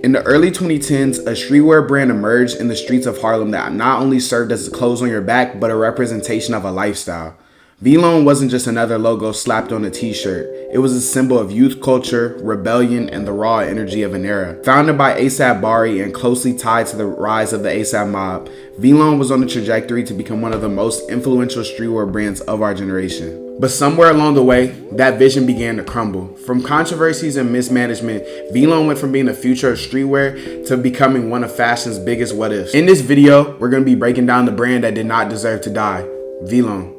In the early 2010s, a streetwear brand emerged in the streets of Harlem that not only served as the clothes on your back, but a representation of a lifestyle. VLONE wasn't just another logo slapped on a t-shirt. It was a symbol of youth culture, rebellion, and the raw energy of an era. Founded by A AP Bari and closely tied to the rise of the ASAP mob, VLONE was on a trajectory to become one of the most influential streetwear brands of our generation. But somewhere along the way, that vision began to crumble. From controversies and mismanagement, VLONE went from being the future of streetwear to becoming one of fashion's biggest what-ifs. In this video, we're going to be breaking down the brand that did not deserve to die, VLONE.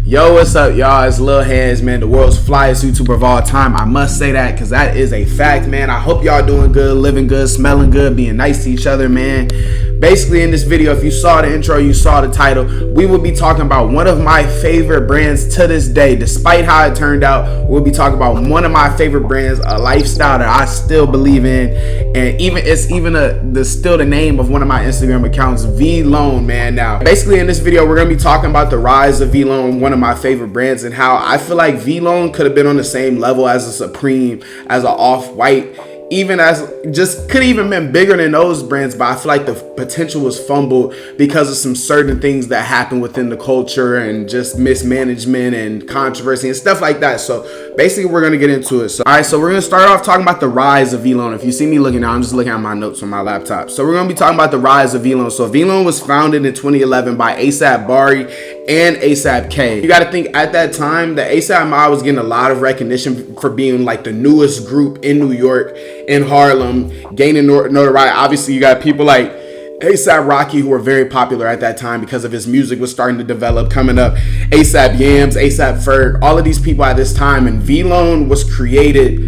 Yo, what's up, y'all? It's Lil Hands, man, the world's flyest YouTuber of all time. I must say that because that is a fact, man. I hope y'all doing good, living good, smelling good, being nice to each other, man. Basically, in this video, if you saw the intro, you saw the title, we will be talking about one of my favorite brands to this day. Despite how it turned out, we'll be talking about one of my favorite brands, a lifestyle that I still believe in, and it's still the name of one of my Instagram accounts, VLONE, man. Now, basically, in this video, we're gonna be talking about the rise of VLONE, one of my favorite brands, and how I feel like VLONE could have been on the same level as a Supreme, as an Off-White, even as just could even been bigger than those brands, but I feel like the potential was fumbled because of some certain things that happened within the culture and just mismanagement and controversy and stuff like that. So basically we're gonna get into it. So all right, so we're gonna start off talking about the rise of VLONE. If you see me looking now, I'm just looking at my notes on my laptop. So we're gonna be talking about the rise of VLONE. So VLONE was founded in 2011 by ASAP Bari and ASAP K. You gotta think at that time, the ASAP mob was getting a lot of recognition for being like the newest group in New York, in Harlem, gaining notoriety. Obviously, you got people like ASAP Rocky, who were very popular at that time because of his music was starting to develop, coming up. ASAP Yams, ASAP Ferg, all of these people at this time. And VLONE was created,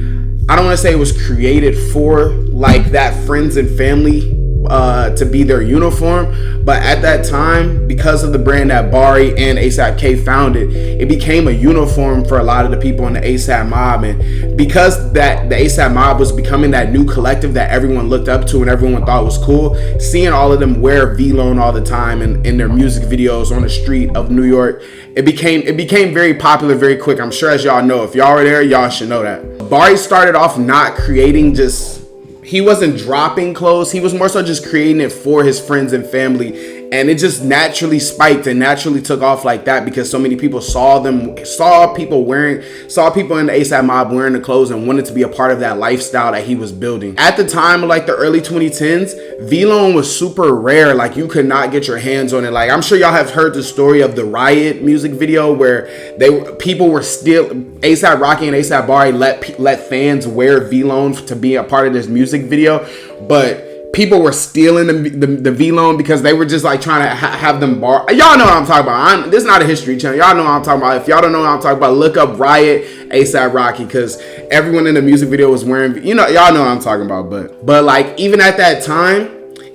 I don't want to say it was created for like that friends and family to be their uniform, but at that time, because of the brand that Bari and ASAP K founded, it became a uniform for a lot of the people in the ASAP mob. And because that the ASAP mob was becoming that new collective that everyone looked up to and everyone thought was cool, seeing all of them wear VLONE all the time and in their music videos on the street of New York, it became very popular very quick. I'm sure, as y'all know, if y'all were there, y'all should know that. Bari started off not creating he wasn't dropping clothes. He was more so just creating it for his friends and family. And it just naturally spiked and naturally took off like that because so many people saw people in the ASAP mob wearing the clothes and wanted to be a part of that lifestyle that he was building. At the time of like the early 2010s, VLONE was super rare. Like you could not get your hands on it. Like I'm sure y'all have heard the story of the Riot music video where people were still, ASAP Rocky and ASAP Bari let fans wear VLONE to be a part of this music video, but people were stealing the VLONE because they were just like trying to have them bar. Y'all know what I'm talking about. This is not a history channel. Y'all know what I'm talking about. If y'all don't know what I'm talking about, look up Riot, ASAP Rocky, because everyone in the music video was wearing, y'all know what I'm talking about. But like even at that time,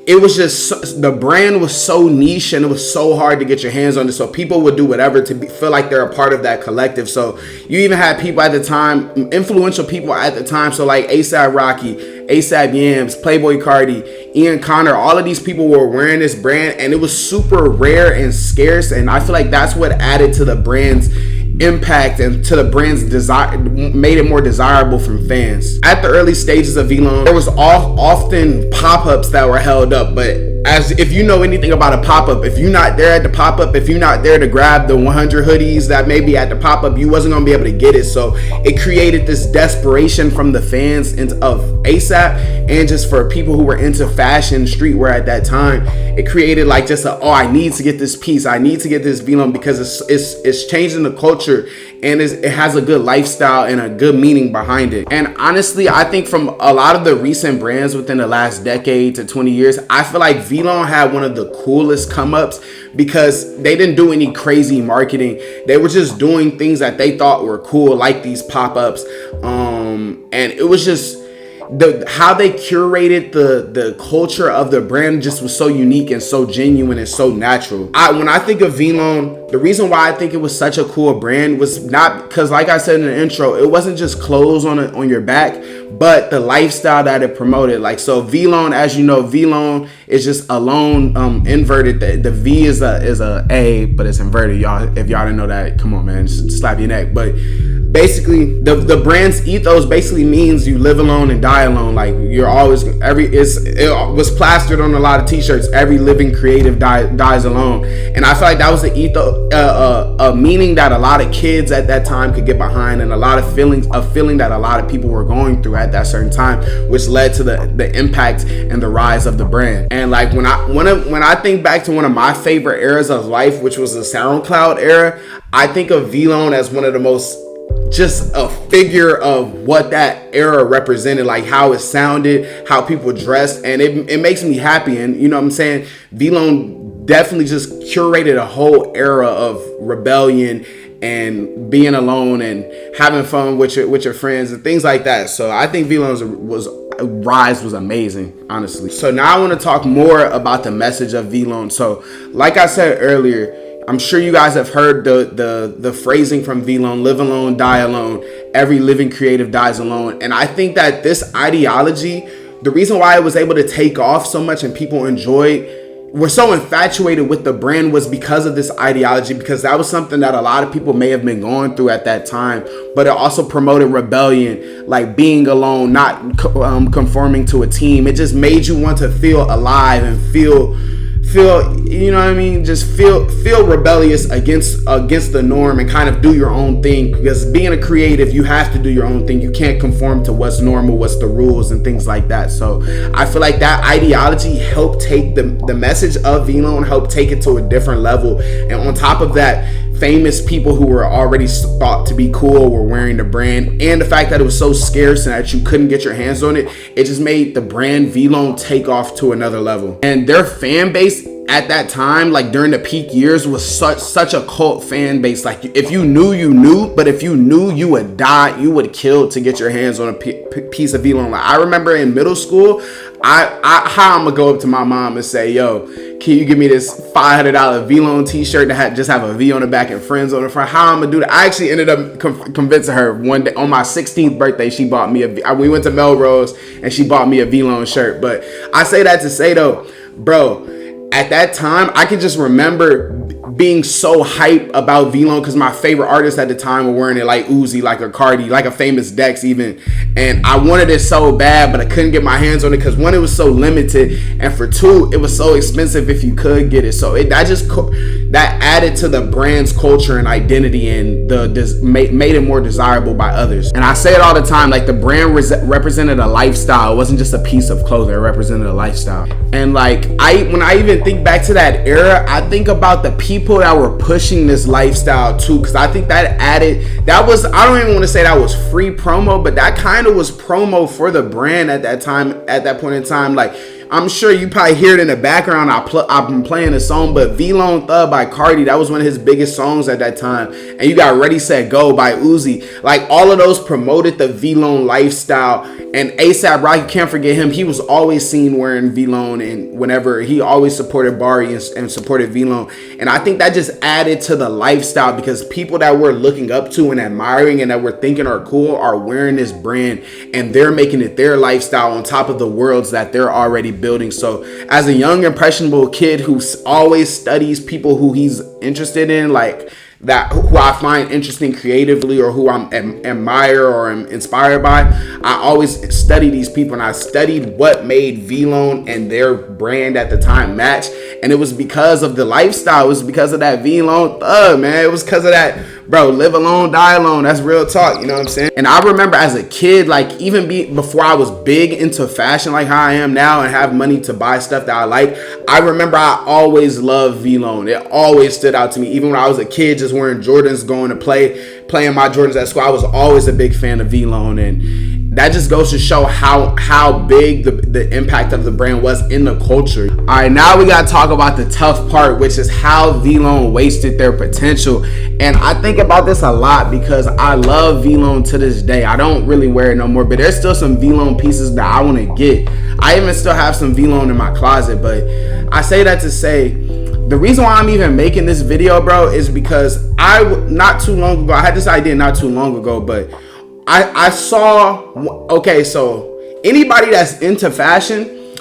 it was just, the brand was so niche and it was so hard to get your hands on it. So people would do whatever to feel like they're a part of that collective. So you even had people at the time, influential people at the time. So like ASAP Rocky, ASAP Yams, Playboy Cardi, Ian Connor, all of these people were wearing this brand and it was super rare and scarce. And I feel like that's what added to the brand's impact and to the brand's desire, made it more desirable from fans. At the early stages of VLONE, there was often pop-ups that were held up, but as if you know anything about a pop-up, if you're not there at the pop-up, if you're not there to grab the 100 hoodies that may be at the pop-up, you wasn't gonna be able to get it. So it created this desperation from the fans of ASAP and just for people who were into fashion, streetwear at that time. It created like just I need to get this piece, I need to get this VLONE because it's changing the culture and it has a good lifestyle and a good meaning behind it. And honestly, I think from a lot of the recent brands within the last decade to 20 years, I feel like VLONE had one of the coolest come-ups because they didn't do any crazy marketing. They were just doing things that they thought were cool, like these pop-ups. And it was just how they curated the culture of the brand just was so unique and so genuine and so natural. When I think of VLONE, the reason why I think it was such a cool brand was not because, like I said in the intro, it wasn't just clothes on your back, but the lifestyle that it promoted. Like, so VLONE, as you know, VLONE is just alone, inverted. The V is a A, but it's inverted. Y'all, if y'all didn't know that, come on, man, just slap your neck. But basically the brand's ethos basically means you live alone and die alone. Like you're always it was plastered on a lot of t-shirts. Every living creative dies alone. And I feel like that was the ethos, a meaning that a lot of kids at that time could get behind, and a lot of feeling that a lot of people were going through at that certain time, which led to the impact and the rise of the brand. And like when I think back to one of my favorite eras of life, which was the SoundCloud era, I think of VLONE as one of the most, just a figure of what that era represented, like how it sounded, how people dressed, and it makes me happy. And you know what I'm saying, VLONE definitely just curated a whole era of rebellion and being alone and having fun with your friends and things like that. So I think VLONE's rise was amazing, honestly. So now I want to talk more about the message of VLONE. So like I said earlier, I'm sure you guys have heard the phrasing from VLONE: live alone, die alone. Every living creative dies alone. And I think that this ideology, the reason why it was able to take off so much and people were so infatuated with the brand was because of this ideology, because that was something that a lot of people may have been going through at that time. But it also promoted rebellion, like being alone, not conforming to a team. It just made you want to feel alive and feel, you know what I mean, just feel rebellious against the norm and kind of do your own thing. Because being a creative, you have to do your own thing. You can't conform to what's normal, what's the rules and things like that. So I feel like that ideology helped take the message of VLONE, helped take it to a different level. And on top of that, famous people who were already thought to be cool were wearing the brand, and the fact that it was so scarce and that you couldn't get your hands on it, it just made the brand VLONE take off to another level. And their fan base at that time, like during the peak years, was such a cult fan base. Like if you knew, you knew, but if you knew, you would die, you would kill to get your hands on a piece of VLONE. Like I remember in middle school, how I'm gonna go up to my mom and say, yo, can you give me this $500 VLONE t-shirt that just have a V on the back and friends on the front? How I'm gonna do that? I actually ended up convincing her one day on my 16th birthday. She bought me we went to Melrose and she bought me a VLONE shirt. But I say that to say though, bro, at that time, I can just remember being so hype about VLONE because my favorite artists at the time were wearing it, like Uzi, like a Cardi, like a Famous Dex even. And I wanted it so bad, but I couldn't get my hands on it because one, it was so limited, and for two, it was so expensive if you could get it. So that added to the brand's culture and identity, and made it more desirable by others. And I say it all the time, like the brand represented a lifestyle. It wasn't just a piece of clothing. It represented a lifestyle. And like when I even think back to that era, I think about the people that were pushing this lifestyle too, because I think that was, I don't even want to say that was free promo, but that kind of was promo for the brand at that time, at that point in time. Like I'm sure you probably hear it in the background. I've been playing a song, but VLONE Thug by Cardi, that was one of his biggest songs at that time. And you got Ready Set Go by Uzi. Like all of those promoted the VLONE lifestyle. And A$AP Rocky, can't forget him. He was always seen wearing VLONE, and whenever he always supported Bari and supported VLONE. And I think that just added to the lifestyle, because people that we're looking up to and admiring and that we're thinking are cool are wearing this brand, and they're making it their lifestyle on top of the worlds that they're already building. So as a young impressionable kid who always studies people who he's interested in, like that, who I find interesting creatively or who I'm admire or am inspired by, I always study these people, and I studied what made VLONE and their brand at the time match. And it was because of the lifestyle. It was because of that VLONE Thug, man. It was because of that, bro, live alone, die alone. That's real talk, you know what I'm saying? And I remember as a kid, like even before I was big into fashion like how I am now and have money to buy stuff that I like, I remember I always loved VLONE. It always stood out to me. Even when I was a kid, just wearing Jordans, going to playing my Jordans at school, I was always a big fan of VLONE. And that just goes to show how big the impact of the brand was in the culture. All right, now we got to talk about the tough part, which is how VLONE wasted their potential. And I think about this a lot because I love VLONE to this day. I don't really wear it no more, but there's still some VLONE pieces that I want to get. I even still have some VLONE in my closet, but I say that to say, the reason why I'm even making this video, bro, is because not too long ago, I had this idea not too long ago, but I saw, okay, so anybody that's into fashion,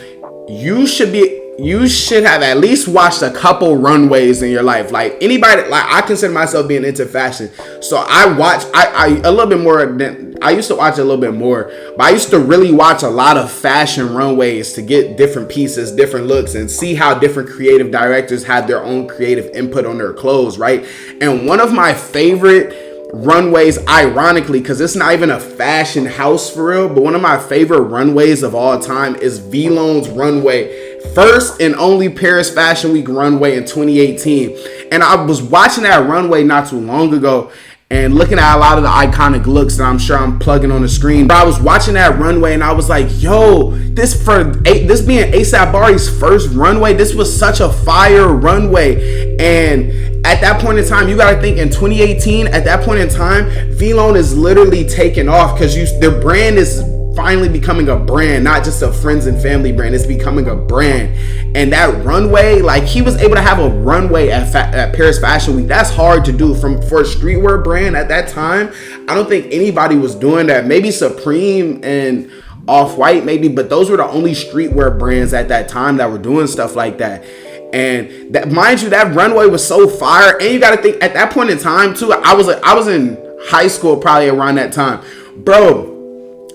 you should be you should have at least watched a couple runways in your life. Like anybody, like I consider myself being into fashion, so I watch I a little bit more than I used to watch a little bit more, but I used to really watch a lot of fashion runways to get different pieces, different looks, and see how different creative directors had their own creative input on their clothes, right? And one of my favorite runways, ironically, because it's not even a fashion house for real, but one of my favorite runways of all time is VLONE's runway, first and only Paris Fashion Week runway in 2018. And I was watching that runway not too long ago and looking at a lot of the iconic looks that I'm sure I'm plugging on the screen. But I was watching that runway and I was like, yo, this being ASAP Bari's first runway, this was such a fire runway. And at that point in time, you gotta think in 2018, at that point in time, VLONE is literally taking off because their brand is finally becoming a brand, not just a friends and family brand. It's becoming a brand. And that runway, like he was able to have a runway at Paris Fashion Week. That's hard to do for a streetwear brand at that time. I don't think anybody was doing that. Maybe Supreme and Off-White maybe, but those were the only streetwear brands at that time that were doing stuff like that. And that, mind you, that runway was so fire. And you got to think at that point in time too, I was in high school probably around that time, bro.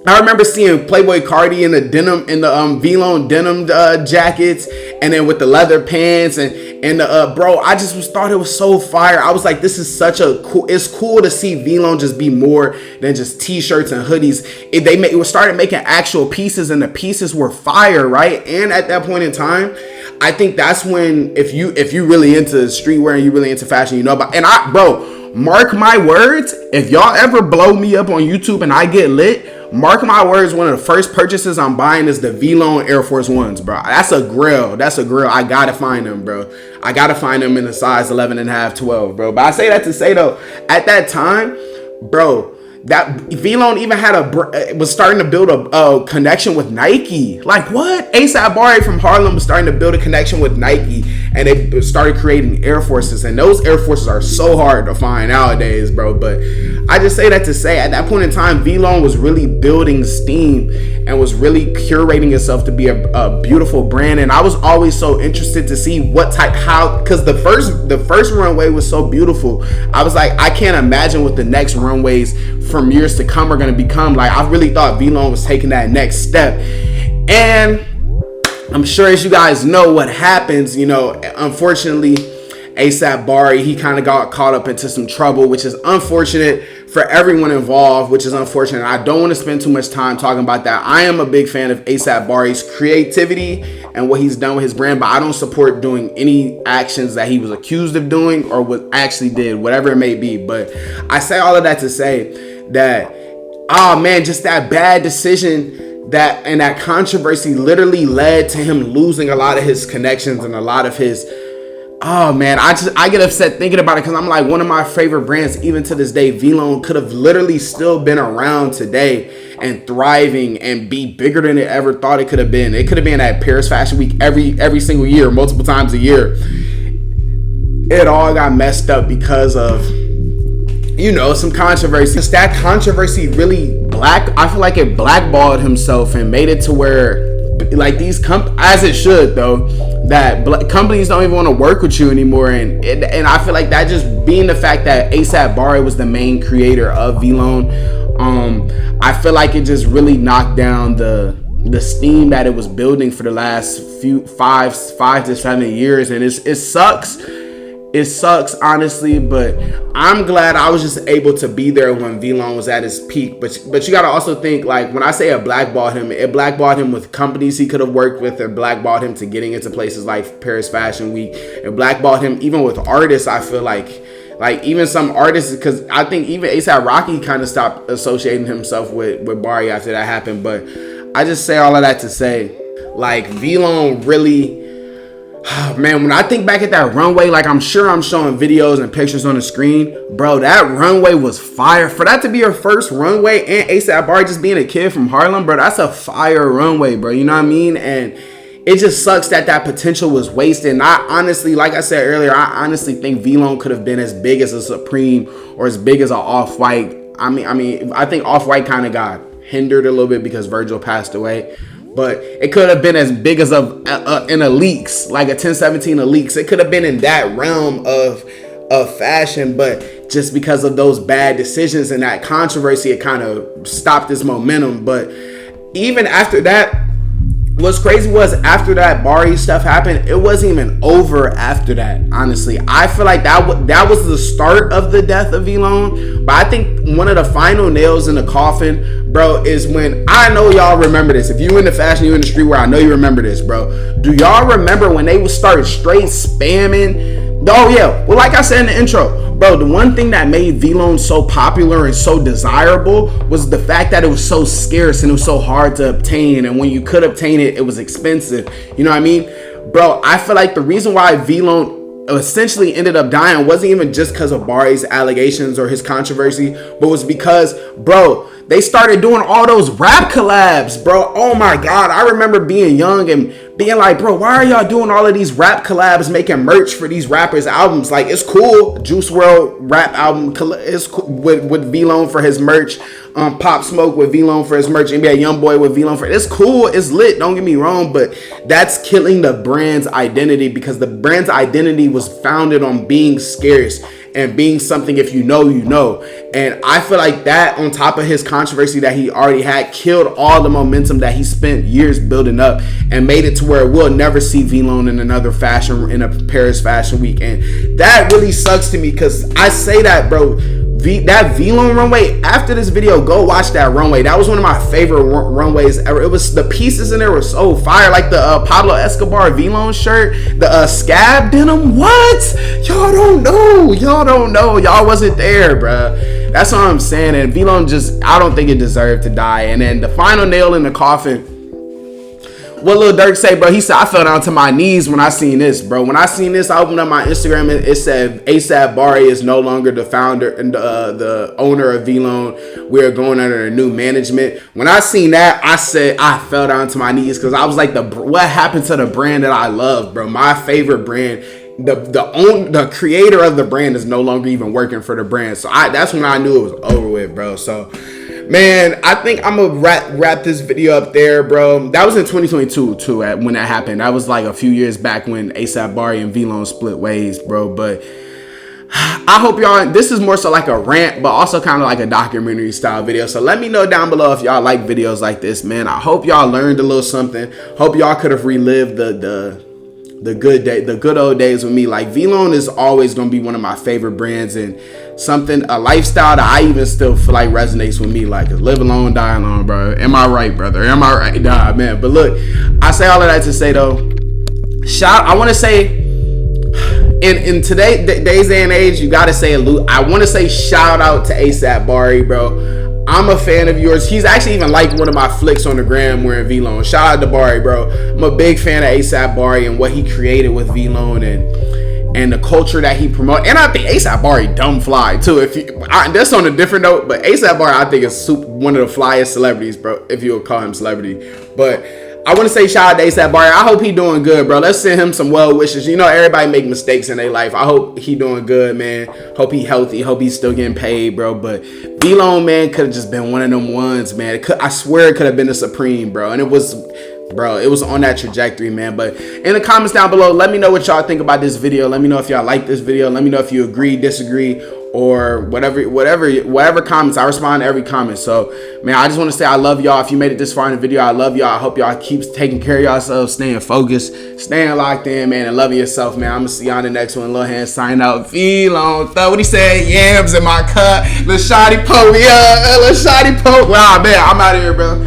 I remember seeing Playboy Cardi in the denim, in the VLONE denim jackets, and then with the leather pants and the bro, I just thought it was so fire. I was like, this is such a cool. It's cool to see VLONE just be more than just t-shirts and hoodies. It started making actual pieces, and the pieces were fire, right? And at that point in time, I think that's when if you really into streetwear and you really into fashion, you know about. And mark my words, if y'all ever blow me up on YouTube and I get lit, mark my words, one of the first purchases I'm buying is the VLONE Air Force Ones, bro. That's a grill. I gotta find them, bro. I gotta find them in the size 11 and a half, 12, bro. But I say that to say though, at that time, bro, that VLONE even was starting to build a connection with Nike. Like what? ASAP Bari from Harlem was starting to build a connection with Nike, and they started creating Air Forces, and those Air Forces are so hard to find nowadays, bro. But I just say that to say, at that point in time, VLONE was really building steam and was really curating itself to be a beautiful brand. And I was always so interested to see because the first runway was so beautiful. I was like, I can't imagine what the next runways from years to come are going to become. Like, I really thought VLONE was taking that next step. And I'm sure, as you guys know, what happens, unfortunately, ASAP Bari, he kind of got caught up into some trouble, which is unfortunate for everyone involved, which is unfortunate. I don't want to spend too much time talking about that. I am a big fan of ASAP Bari's creativity and what he's done with his brand, but I don't support doing any actions that he was accused of doing or what actually did, whatever it may be. But I say all of that to say that, oh man, just that bad decision and that controversy literally led to him losing a lot of his connections and a lot of his. Oh man, I get upset thinking about it because I'm like, one of my favorite brands, even to this day, VLONE could have literally still been around today and thriving and be bigger than it ever thought it could have been. It could have been at Paris Fashion Week every single year, multiple times a year. It all got messed up because of, some controversy. That controversy really I feel like it blackballed himself and made it to where, like, these as it should though, that companies don't even want to work with you anymore. And I feel like that, just being the fact that ASAP Bari was the main creator of VLONE, I feel like it just really knocked down the steam that it was building for the last five to 7 years. And it sucks. It sucks, honestly, but I'm glad I was just able to be there when VLONE was at his peak. But you gotta also think, like, when I say it blackballed him with companies he could have worked with, and blackballed him to getting into places like Paris Fashion Week. It blackballed him even with artists. I feel like even some artists, because I think even A$AP Rocky kind of stopped associating himself with Bari after that happened. But I just say all of that to say, like, VLONE really. Man, when I think back at that runway, like, I'm sure I'm showing videos and pictures on the screen, bro, that runway was fire. For that to be your first runway, and A$AP Bari just being a kid from Harlem, bro, that's a fire runway, bro. You know what I mean? And it just sucks that potential was wasted. And I honestly, like I said earlier, I honestly think VLONE could have been as big as a Supreme or as big as an Off-White. I think Off-White kind of got hindered a little bit because Virgil passed away. but it could have been as big as in a leaks, like a 1017 a leaks. It could have been in that realm of fashion, but just because of those bad decisions and that controversy, it kind of stopped his momentum. But even after that, what's crazy was after that Bari stuff happened, it wasn't even over after that. Honestly, I feel like that was the start of the death of VLONE. But I think one of the final nails in the coffin, bro, is when, I know y'all remember this. If you in the fashion, you in the streetwear, I know you remember this, bro. Do y'all remember when they would start straight spamming? Oh yeah, well, like I said in the intro, bro, the one thing that made VLONE so popular and so desirable was the fact that it was so scarce and it was so hard to obtain, and when you could obtain it, it was expensive. You know what I mean? Bro, I feel like the reason why VLONE essentially ended up dying wasn't even just because of Bari's allegations or his controversy, but was because, bro, they started doing all those rap collabs, bro. Oh my God, I remember being young and being like, bro, why are y'all doing all of these rap collabs, making merch for these rappers' albums? Like, it's cool. Juice WRLD rap album is cool with VLONE for his merch. Pop Smoke with VLONE for his merch. NBA YoungBoy with VLONE for it's cool. It's lit. Don't get me wrong, but that's killing the brand's identity, because the brand's identity was founded on being scarce and being something, if you know, you know. And I feel like that, on top of his controversy that he already had, killed all the momentum that he spent years building up and made it to where we'll never see VLONE in another fashion, in a Paris Fashion Week. And that really sucks to me, because I say that, bro, that VLONE runway, after this video, go watch that runway. That was one of my favorite runways ever. It was, the pieces in there were so fire, like the Pablo Escobar VLONE shirt, the scab denim. What? Y'all don't know. Y'all wasn't there, bruh. That's what I'm saying. And VLONE just, I don't think it deserved to die. And then the final nail in the coffin, what Lil Durk say, bro? He said, I fell down to my knees when I seen this, bro. When I seen this, I opened up my Instagram and it said A$AP Bari is no longer the founder and the owner of VLONE. We are going under a new management. When I seen that, I said I fell down to my knees, because I was like, what happened to the brand that I love, bro? My favorite brand. The creator of the brand is no longer even working for the brand. So that's when I knew it was over with, bro. So, man, I think I'm gonna wrap this video up there, bro. That was in 2022 too, when that happened. That was like a few years back when A$AP Bari and VLONE split ways, bro. But I hope y'all, this is more so like a rant, but also kind of like a documentary style video. So let me know down below if y'all like videos like this, man. I hope y'all learned a little something. Hope y'all could have relived the good old days with me. Like, VLONE is always gonna be one of my favorite brands, and a lifestyle that I even still feel like resonates with me. Like, live alone, die alone, bro. Am I right, brother? Am I right? Nah, man. But look, I say all of that to say, though, I want to say, in today's day and age, you gotta say I want to say shout out to A$AP Bari, bro. I'm a fan of yours. He's actually even liked one of my flicks on the gram wearing VLONE. Shout out to Bari, bro. I'm a big fan of A$AP Bari and what he created with VLONE and the culture that he promoted. And I think A$AP Bari dumb fly too. That's on a different note, but A$AP Bari I think is one of the flyest celebrities, bro, if you would call him celebrity. But I want to say shout out to A$AP Bari. I hope he doing good, bro. Let's send him some well wishes. You know, everybody make mistakes in their life. I hope he doing good, man. Hope he healthy. Hope he's still getting paid, bro. But VLONE, man, could have just been one of them ones, man. I swear it could have been the Supreme, bro. And it was, bro, it was on that trajectory, man. But in the comments down below, let me know what y'all think about this video. Let me know if y'all like this video. Let me know if you agree, disagree, or whatever comments. I respond to every comment. So, man, I just want to say I love y'all. If you made it this far in the video, I love y'all. I hope y'all keep taking care of yourselves, staying focused, staying locked in, man, and loving yourself, man. I'm going to see y'all in the next one. Lil Hand sign out. VLONE. What he said? Yams in my cut. Lil Shotty Pope. Yeah, Lil Shotty Pope. Wow, man, I'm out of here, bro.